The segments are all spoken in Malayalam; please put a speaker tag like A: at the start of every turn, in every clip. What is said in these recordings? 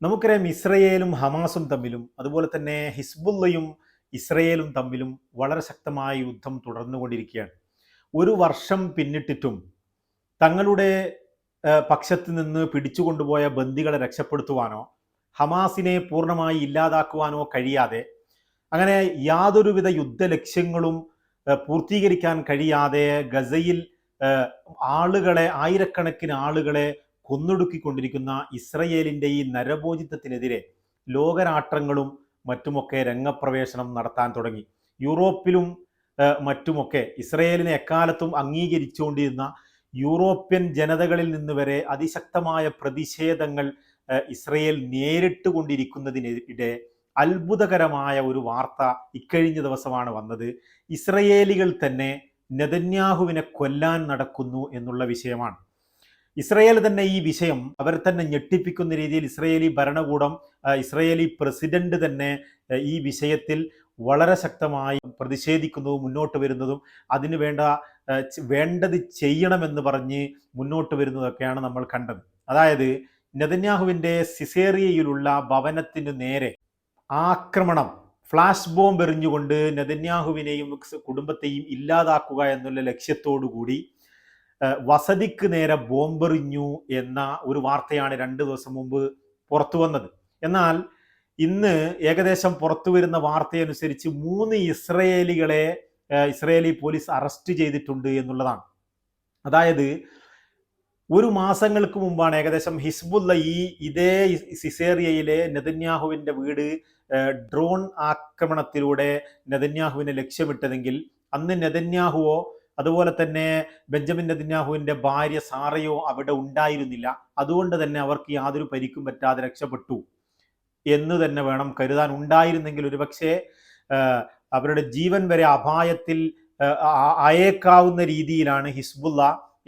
A: നമുക്കറിയാം ഇസ്രയേലും ഹമാസും തമ്മിലും അതുപോലെ തന്നെ ഹിസ്ബുള്ളയും ഇസ്രയേലും തമ്മിലും വളരെ ശക്തമായ യുദ്ധം തുടർന്നുകൊണ്ടിരിക്കുകയാണ്. ഒരു വർഷം പിന്നിട്ടിട്ടും തങ്ങളുടെ പക്ഷത്ത് നിന്ന് പിടിച്ചുകൊണ്ടുപോയ ബന്ദികളെ രക്ഷപ്പെടുത്തുവാനോ ഹമാസിനെ പൂർണ്ണമായി ഇല്ലാതാക്കുവാനോ കഴിയാതെ അങ്ങനെ യാതൊരുവിധ യുദ്ധ ലക്ഷ്യങ്ങളും പൂർത്തീകരിക്കാൻ കഴിയാതെ ഗസയിൽ ആയിരക്കണക്കിന് ആളുകളെ കൊന്നൊടുക്കിക്കൊണ്ടിരിക്കുന്ന ഇസ്രയേലിൻ്റെ ഈ നരഭോജിത്വത്തിനെതിരെ ലോകരാഷ്ട്രങ്ങളും മറ്റുമൊക്കെ രംഗപ്രവേശനം നടത്താൻ തുടങ്ങി. യൂറോപ്പിലും മറ്റുമൊക്കെ ഇസ്രയേലിനെ എക്കാലത്തും അംഗീകരിച്ചുകൊണ്ടിരുന്ന യൂറോപ്യൻ ജനതകളിൽ നിന്ന് വരെ അതിശക്തമായ പ്രതിഷേധങ്ങൾ ഇസ്രയേൽ നേരിട്ട് കൊണ്ടിരിക്കുന്നതിനിടെ അത്ഭുതകരമായ ഒരു വാർത്ത ഇക്കഴിഞ്ഞ ദിവസമാണ് വന്നത്. ഇസ്രയേലികൾ തന്നെ നെതന്യാഹുവിനെ കൊല്ലാൻ നടക്കുന്നു എന്നുള്ള വിഷയമാണ്. ഇസ്രയേൽ തന്നെ ഈ വിഷയം അവർ തന്നെ ഞെട്ടിപ്പിക്കുന്ന രീതിയിൽ ഇസ്രയേലി ഭരണകൂടം, ഇസ്രയേലി പ്രസിഡന്റ് തന്നെ ഈ വിഷയത്തിൽ വളരെ ശക്തമായി പ്രതിഷേധിക്കുന്നതും മുന്നോട്ട് വരുന്നതും അതിന് വേണ്ടത് ചെയ്യണമെന്ന് പറഞ്ഞ് മുന്നോട്ട് വരുന്നതൊക്കെയാണ് നമ്മൾ കണ്ടത്. അതായത് നെതന്യാഹുവിൻ്റെ സിസേറിയയിലുള്ള ഭവനത്തിന് നേരെ ആക്രമണം, ഫ്ലാഷ് ബോംബ് എറിഞ്ഞുകൊണ്ട് നെതന്യാഹുവിനെയും കുടുംബത്തെയും ഇല്ലാതാക്കുക എന്നുള്ള ലക്ഷ്യത്തോടു കൂടി വസതിക്ക് നേരെ ബോംബെറിഞ്ഞു എന്ന ഒരു വാർത്തയാണ് 2 ദിവസം മുമ്പ് പുറത്തു വന്നത്. എന്നാൽ ഇന്ന് ഏകദേശം പുറത്തു വരുന്ന വാർത്തയനുസരിച്ച് 3 ഇസ്രയേലികളെ ഇസ്രയേലി പോലീസ് അറസ്റ്റ് ചെയ്തിട്ടുണ്ട് എന്നുള്ളതാണ്. അതായത് ഒരു മാസങ്ങൾക്ക് മുമ്പാണ് ഏകദേശം ഹിസ്ബുള്ള ഇതേ സിസേറിയയിലെ നെതന്യാഹുവിൻ്റെ വീട് ഡ്രോൺ ആക്രമണത്തിലൂടെ നെതന്യാഹുവിനെ ലക്ഷ്യമിട്ടതെങ്കിൽ അന്ന് നെതന്യാഹുവോ അതുപോലെ തന്നെ ബെഞ്ചമിൻ നെതന്യാഹുവിൻ്റെ ഭാര്യ സാറയോ അവിടെ ഉണ്ടായിരുന്നില്ല. അതുകൊണ്ട് തന്നെ അവർക്ക് യാതൊരു പരിക്കും പറ്റാതെ രക്ഷപ്പെട്ടു എന്ന് തന്നെ വേണം കരുതാൻ. ഉണ്ടായിരുന്നെങ്കിൽ ഒരുപക്ഷെ അവരുടെ ജീവൻ വരെ അപായത്തിൽ അയക്കാവുന്ന രീതിയിലാണ് ഹിസ്ബുള്ള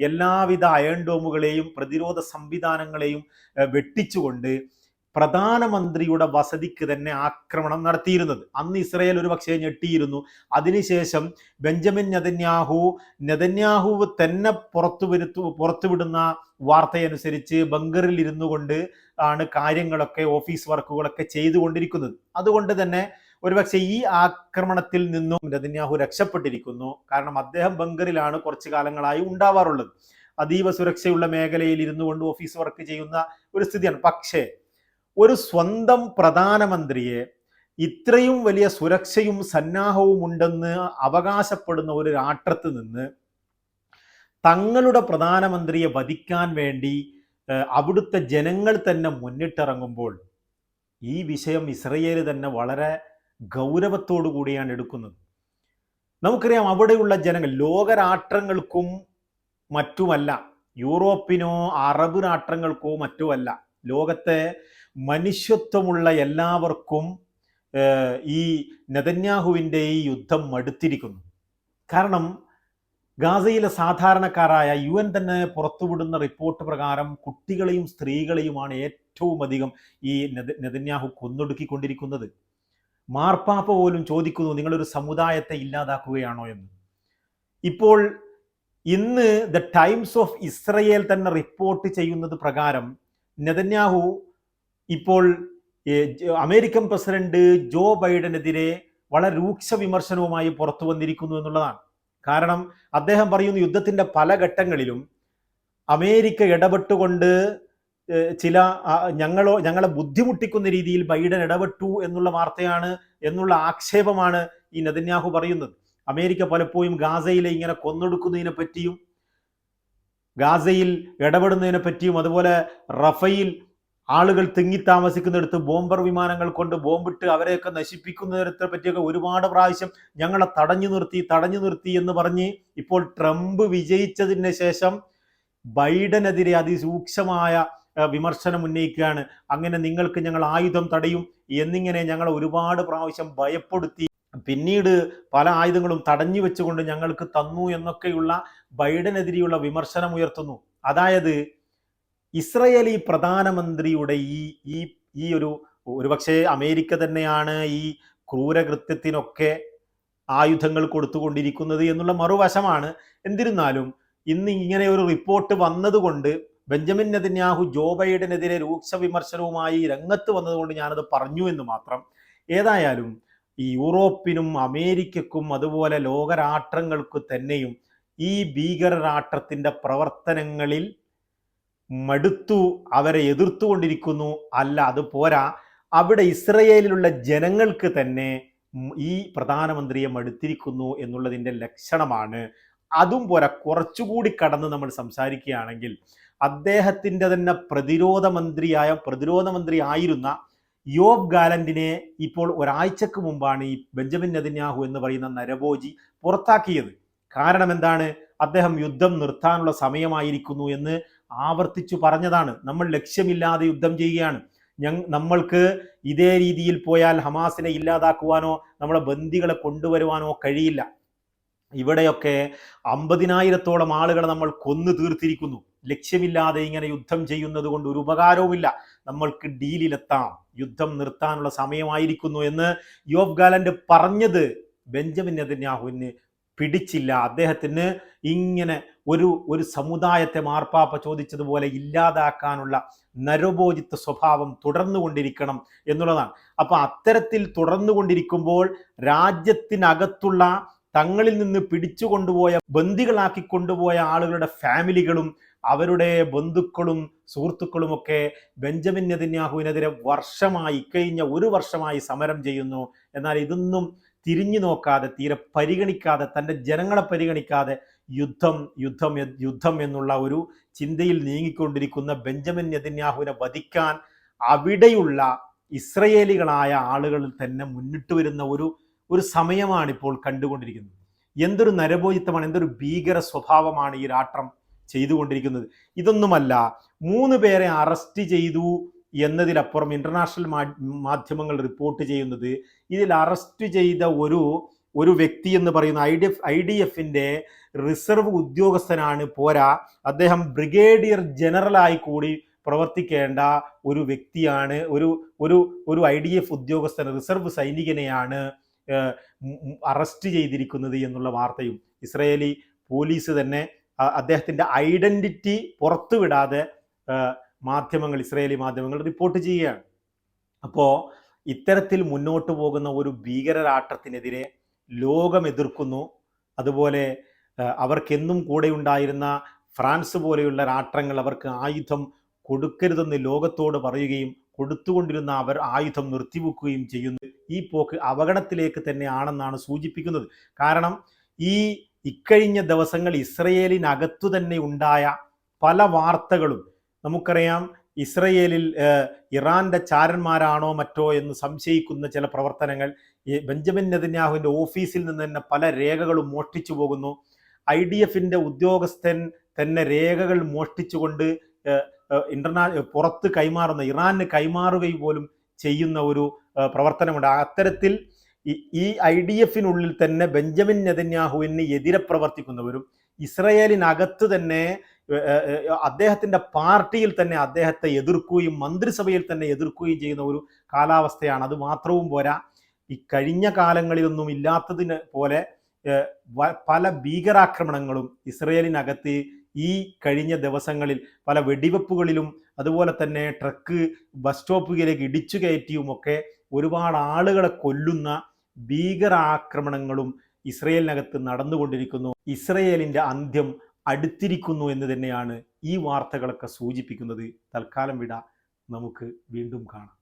A: എല്ലാവിധ അയൺ ഡോമുകളെയും പ്രതിരോധ സംവിധാനങ്ങളെയും വെട്ടിച്ചുകൊണ്ട് പ്രധാനമന്ത്രിയുടെ വസതിക്ക് തന്നെ ആക്രമണം നടത്തിയിരുന്നത്. അന്ന് ഇസ്രയേൽ ഒരു പക്ഷേ ഞെട്ടിയിരുന്നു. അതിനുശേഷം ബെഞ്ചമിൻ നെതന്യാഹു തന്നെ പുറത്തുവിടുന്ന വാർത്തയനുസരിച്ച് ബങ്കറിൽ ഇരുന്നു കൊണ്ട് ആണ് കാര്യങ്ങളൊക്കെ, ഓഫീസ് വർക്കുകളൊക്കെ ചെയ്തുകൊണ്ടിരിക്കുന്നത്. അതുകൊണ്ട് തന്നെ ഒരുപക്ഷെ ഈ ആക്രമണത്തിൽ നിന്നും നെതന്യാഹു രക്ഷപ്പെട്ടിരിക്കുന്നു. കാരണം അദ്ദേഹം ബങ്കറിലാണ് കുറച്ചു കാലങ്ങളായി ഉണ്ടാവാറുള്ളത്. അതീവ സുരക്ഷയുള്ള മേഖലയിൽ ഇരുന്നു കൊണ്ട് ഓഫീസ് വർക്ക് ചെയ്യുന്ന ഒരു സ്ഥിതിയാണ്. പക്ഷേ ഒരു സ്വന്തം പ്രധാനമന്ത്രിയെ ഇത്രയും വലിയ സുരക്ഷയും സന്നാഹവും ഉണ്ടെന്ന് അവകാശപ്പെടുന്ന ഒരു രാഷ്ട്രത്ത് നിന്ന് തങ്ങളുടെ പ്രധാനമന്ത്രിയെ വധിക്കാൻ വേണ്ടി അവിടുത്തെ ജനങ്ങൾ തന്നെ മുന്നിട്ടിറങ്ങുമ്പോൾ ഈ വിഷയം ഇസ്രയേൽ തന്നെ വളരെ ഗൗരവത്തോടു കൂടിയാണ് എടുക്കുന്നത്. നമുക്കറിയാം, അവിടെയുള്ള ജനങ്ങൾ ലോകരാഷ്ട്രങ്ങൾക്കും മറ്റുമല്ല, യൂറോപ്പിനോ അറബ് രാഷ്ട്രങ്ങൾക്കോ മറ്റുമല്ല, ലോകത്തെ മനുഷ്യത്വമുള്ള എല്ലാവർക്കും ഈ നെതന്യാഹുവിൻ്റെ ഈ യുദ്ധം മടുത്തിരിക്കുന്നു. കാരണം ഗാസയിലെ സാധാരണക്കാരായ UN തന്നെ പുറത്തുവിടുന്ന റിപ്പോർട്ട് പ്രകാരം കുട്ടികളെയും സ്ത്രീകളെയുമാണ് ഏറ്റവും അധികം ഈ നെതന്യാഹു കൊന്നൊടുക്കിക്കൊണ്ടിരിക്കുന്നത്. മാർപ്പാപ്പ പോലും ചോദിക്കുന്നു, നിങ്ങളൊരു സമുദായത്തെ ഇല്ലാതാക്കുകയാണോ എന്ന്. ഇപ്പോൾ ഇന്ന് ദ ടൈംസ് ഓഫ് ഇസ്രയേൽ തന്നെ റിപ്പോർട്ട് ചെയ്യുന്നത് പ്രകാരം നെതന്യാഹു ഇപ്പോൾ അമേരിക്കൻ പ്രസിഡന്റ് ജോ ബൈഡനെതിരെ വളരെ രൂക്ഷ വിമർശനവുമായി പുറത്തു വന്നിരിക്കുന്നു എന്നുള്ളതാണ്. കാരണം അദ്ദേഹം പറയുന്നു, യുദ്ധത്തിന്റെ പല ഘട്ടങ്ങളിലും അമേരിക്ക ഇടപെട്ടുകൊണ്ട് ഞങ്ങളെ ബുദ്ധിമുട്ടിക്കുന്ന രീതിയിൽ ബൈഡൻ ഇടപെട്ടു എന്നുള്ള വാർത്തയാണ്, എന്നുള്ള ആക്ഷേപമാണ് ഈ നെതന്യാഹു പറയുന്നത്. അമേരിക്ക പലപ്പോഴും ഗാസയിലെ ഇങ്ങനെ കൊന്നൊടുക്കുന്നതിനെ പറ്റിയും ഗാസയിൽ ഇടപെടുന്നതിനെ പറ്റിയും അതുപോലെ റഫയിൽ ആളുകൾ തിങ്ങി താമസിക്കുന്നിടത്ത് ബോംബർ വിമാനങ്ങൾ കൊണ്ട് ബോംബിട്ട് അവരെയൊക്കെ നശിപ്പിക്കുന്നതിനെ പറ്റിയൊക്കെ ഒരുപാട് പ്രാവശ്യം ഞങ്ങളെ തടഞ്ഞു നിർത്തി എന്ന് പറഞ്ഞ് ഇപ്പോൾ ട്രംപ് വിജയിച്ചതിന് ശേഷം ബൈഡനെതിരെ അതിരൂക്ഷമായ വിമർശനം ഉന്നയിക്കുകയാണ്. അങ്ങനെ നിങ്ങൾക്ക് ഞങ്ങൾ ആയുധം തടയും എന്നിങ്ങനെ ഞങ്ങളെ ഒരുപാട് പ്രാവശ്യം ഭയപ്പെടുത്തി, പിന്നീട് പല ആയുധങ്ങളും തടഞ്ഞു വെച്ചുകൊണ്ട് ഞങ്ങൾക്ക് തന്നു എന്നൊക്കെയുള്ള ബൈഡനെതിരെയുള്ള വിമർശനം ഉയർത്തുന്നു. അതായത് ഇസ്രയേലി പ്രധാനമന്ത്രിയുടെ ഈ ഒരുപക്ഷെ അമേരിക്ക തന്നെയാണ് ഈ ക്രൂരകൃത്യത്തിനൊക്കെ ആയുധങ്ങൾ കൊടുത്തുകൊണ്ടിരിക്കുന്നത് എന്നുള്ള മറുവശമാണ്. എന്നിരുന്നാലും ഇന്ന് ഇങ്ങനെ ഒരു റിപ്പോർട്ട് വന്നതുകൊണ്ട് ബെഞ്ചമിൻ നെതന്യാഹു ജോ ബൈഡനെതിരെ രൂക്ഷ വിമർശനവുമായി രംഗത്ത് വന്നതുകൊണ്ട് ഞാനത് പറഞ്ഞു എന്ന് മാത്രം. ഏതായാലും ഈ യൂറോപ്പിനും അമേരിക്കക്കും അതുപോലെ ലോകരാഷ്ട്രങ്ങൾക്ക് തന്നെയും ഈ ഭീകരരാഷ്ട്രത്തിന്റെ പ്രവർത്തനങ്ങളിൽ മടുത്തു, അവരെ എതിർത്തുകൊണ്ടിരിക്കുന്നു. അല്ല, അത് പോരാ, അവിടെ ഇസ്രയേലിലുള്ള ജനങ്ങൾക്ക് തന്നെ ഈ പ്രധാനമന്ത്രിയെ മടുത്തിരിക്കുന്നു എന്നുള്ളതിൻ്റെ ലക്ഷണമാണ്. അതും പോരാ, കുറച്ചുകൂടി കടന്ന് നമ്മൾ സംസാരിക്കുകയാണെങ്കിൽ അദ്ദേഹത്തിൻ്റെ തന്നെ പ്രതിരോധ മന്ത്രി ആയിരുന്ന യോവ് ഗാലന്റിനെ ഇപ്പോൾ ഒരാഴ്ചക്ക് മുമ്പാണ് ഈ ബെഞ്ചമിൻ നെതന്യാഹു എന്ന് പറയുന്ന നരഭോജി പുറത്താക്കിയത്. കാരണം എന്താണ്? അദ്ദേഹം യുദ്ധം നിർത്താനുള്ള സമയമായിരിക്കുന്നു എന്ന് ആവർത്തിച്ചു പറഞ്ഞതാണ്. നമ്മൾ ലക്ഷ്യമില്ലാതെ യുദ്ധം ചെയ്യുകയാണ്, നമ്മൾക്ക് ഇതേ രീതിയിൽ പോയാൽ ഹമാസിനെ ഇല്ലാതാക്കുവാനോ നമ്മളെ ബന്ദികളെ കൊണ്ടുവരുവാനോ കഴിയില്ല. ഇവിടെയൊക്കെ 50,000-ഓളം ആളുകളെ നമ്മൾ കൊന്നു തീർത്തിരിക്കുന്നു. ലക്ഷ്യമില്ലാതെ ഇങ്ങനെ യുദ്ധം ചെയ്യുന്നത് കൊണ്ട് ഒരു ഉപകാരവുമില്ല, നമ്മൾക്ക് ഡീലിലെത്താം, യുദ്ധം നിർത്താനുള്ള സമയമായിരിക്കുന്നു എന്ന് യോവ് ഗാലന്റ് പറഞ്ഞത് ബെഞ്ചമിൻ നെതന്യാഹുവിന് പിടിച്ചില്ല. അദ്ദേഹത്തിന് ഇങ്ങനെ ഒരു സമുദായത്തെ മാർപ്പാപ്പ ചോദിച്ചതുപോലെ ഇല്ലാതാക്കാനുള്ള നരഭോജിത്വ സ്വഭാവം തുടർന്നുകൊണ്ടിരിക്കണം എന്നുള്ളതാണ്. അപ്പൊ അത്തരത്തിൽ തുടർന്നുകൊണ്ടിരിക്കുമ്പോൾ രാജ്യത്തിനകത്തുള്ള തങ്ങളിൽ നിന്ന് പിടിച്ചു കൊണ്ടുപോയ ബന്ദികളാക്കി കൊണ്ടുപോയ ആളുകളുടെ ഫാമിലികളും അവരുടെ ബന്ധുക്കളും സുഹൃത്തുക്കളും ഒക്കെ ബെഞ്ചമിൻ നെതന്യാഹുവിനെതിരെ കഴിഞ്ഞ ഒരു വർഷമായി സമരം ചെയ്യുന്നു. എന്നാൽ ഇതൊന്നും തിരിഞ്ഞു നോക്കാതെ, തീരെ പരിഗണിക്കാതെ, തൻ്റെ ജനങ്ങളെ പരിഗണിക്കാതെ യുദ്ധം എന്നുള്ള ഒരു ചിന്തയിൽ നീങ്ങിക്കൊണ്ടിരിക്കുന്ന ബെഞ്ചമിൻ നെതന്യാഹുവിനെ വധിക്കാൻ അവിടെയുള്ള ഇസ്രയേലികളായ ആളുകൾ തന്നെ മുന്നിട്ട് വരുന്ന ഒരു സമയമാണ് ഇപ്പോൾ കണ്ടുകൊണ്ടിരിക്കുന്നത്. എന്തൊരു നരഭോജിത്വമാണ്, എന്തൊരു ഭീകര സ്വഭാവമാണ് ഈ രാഷ്ട്രം ചെയ്തുകൊണ്ടിരിക്കുന്നത്. ഇതൊന്നുമല്ല, 3 പേരെ അറസ്റ്റ് ചെയ്തു എന്നതിലപ്പുറം ഇന്റർനാഷണൽ മാധ്യമങ്ങൾ റിപ്പോർട്ട് ചെയ്യുന്നത് ഇതിൽ അറസ്റ്റ് ചെയ്ത ഒരു വ്യക്തി എന്ന് പറയുന്ന IDF റിസർവ് ഉദ്യോഗസ്ഥനാണ്. പോരാ, അദ്ദേഹം ബ്രിഗേഡിയർ ജനറലായി കൂടി പ്രവർത്തിക്കേണ്ട ഒരു വ്യക്തിയാണ്. ഒരു IDF ഉദ്യോഗസ്ഥൻ, റിസർവ് സൈനികനെയാണ് അറസ്റ്റ് ചെയ്തിരിക്കുന്നത് എന്നുള്ള വാർത്തയും ഇസ്രയേലി പോലീസ് തന്നെ അദ്ദേഹത്തിന്റെ ഐഡന്റിറ്റി പുറത്തുവിടാതെ ഇസ്രയേലി മാധ്യമങ്ങൾ റിപ്പോർട്ട് ചെയ്യുകയാണ്. അപ്പോൾ ഇത്തരത്തിൽ മുന്നോട്ട് പോകുന്ന ഒരു ഭീകരരാഷ്ട്രത്തിനെതിരെ ലോകം എതിർക്കുന്നു. അതുപോലെ അവർക്കെന്നും കൂടെ ഉണ്ടായിരുന്ന ഫ്രാൻസ് പോലെയുള്ള രാഷ്ട്രങ്ങൾ അവർക്ക് ആയുധം കൊടുക്കരുതെന്ന് ലോകത്തോട് പറയുകയും കൊടുത്തുകൊണ്ടിരുന്ന അവർ ആയുധം നിർത്തിവെക്കുകയും ചെയ്യുന്നു. ഈ പോക്ക് അപകടത്തിലേക്ക് തന്നെയാണെന്നാണ് സൂചിപ്പിക്കുന്നത്. കാരണം ഇക്കഴിഞ്ഞ ദിവസങ്ങൾ ഇസ്രയേലിനകത്തു തന്നെ ഉണ്ടായ പല വാർത്തകളും നമുക്കറിയാം. ഇസ്രയേലിൽ ഇറാന്റെ ചാരന്മാരാണോ മറ്റോ എന്ന് സംശയിക്കുന്ന ചില പ്രവർത്തനങ്ങൾ, ബെഞ്ചമിൻ നെതന്യാഹുവിന്റെ ഓഫീസിൽ നിന്ന് തന്നെ പല രേഖകളും മോഷ്ടിച്ചു പോകുന്നു. IDF ഉദ്യോഗസ്ഥൻ തന്നെ രേഖകൾ മോഷ്ടിച്ചുകൊണ്ട് പുറത്ത് കൈമാറുന്ന, ഇറാന് കൈമാറുകയും പോലും ചെയ്യുന്ന ഒരു പ്രവർത്തനമുണ്ട്. അത്തരത്തിൽ ഈ IDF തന്നെ ബെഞ്ചമിൻ നെതന്യാഹുവിന് എതിരെ പ്രവർത്തിക്കുന്നവരും ഇസ്രയേലിനകത്ത് തന്നെ അദ്ദേഹത്തിന്റെ പാർട്ടിയിൽ തന്നെ അദ്ദേഹത്തെ എതിർക്കുകയും മന്ത്രിസഭയിൽ തന്നെ എതിർക്കുകയും ചെയ്യുന്ന ഒരു കാലാവസ്ഥയാണ്. അത് മാത്രവും പോരാ, ഈ കഴിഞ്ഞ കാലങ്ങളിലൊന്നും ഇല്ലാത്തതിന് പോലെ പല ഭീകരാക്രമണങ്ങളും ഇസ്രയേലിനകത്ത് ഈ കഴിഞ്ഞ ദിവസങ്ങളിൽ പല വെടിവെപ്പുകളിലും അതുപോലെ തന്നെ ട്രക്ക് ബസ് സ്റ്റോപ്പുകളിലേക്ക് ഇടിച്ചു കയറ്റിയുമൊക്കെ ഒരുപാട് ആളുകളെ കൊല്ലുന്ന ഭീകരാക്രമണങ്ങളും ഇസ്രയേലിനകത്ത് നടന്നുകൊണ്ടിരിക്കുന്നു. ഇസ്രയേലിന്റെ അന്ത്യം അടുത്തിരിക്കുന്നു എന്ന് തന്നെയാണ് ഈ വാർത്തകളൊക്കെ സൂചിപ്പിക്കുന്നത്. തൽക്കാലം വിട, നമുക്ക് വീണ്ടും കാണാം.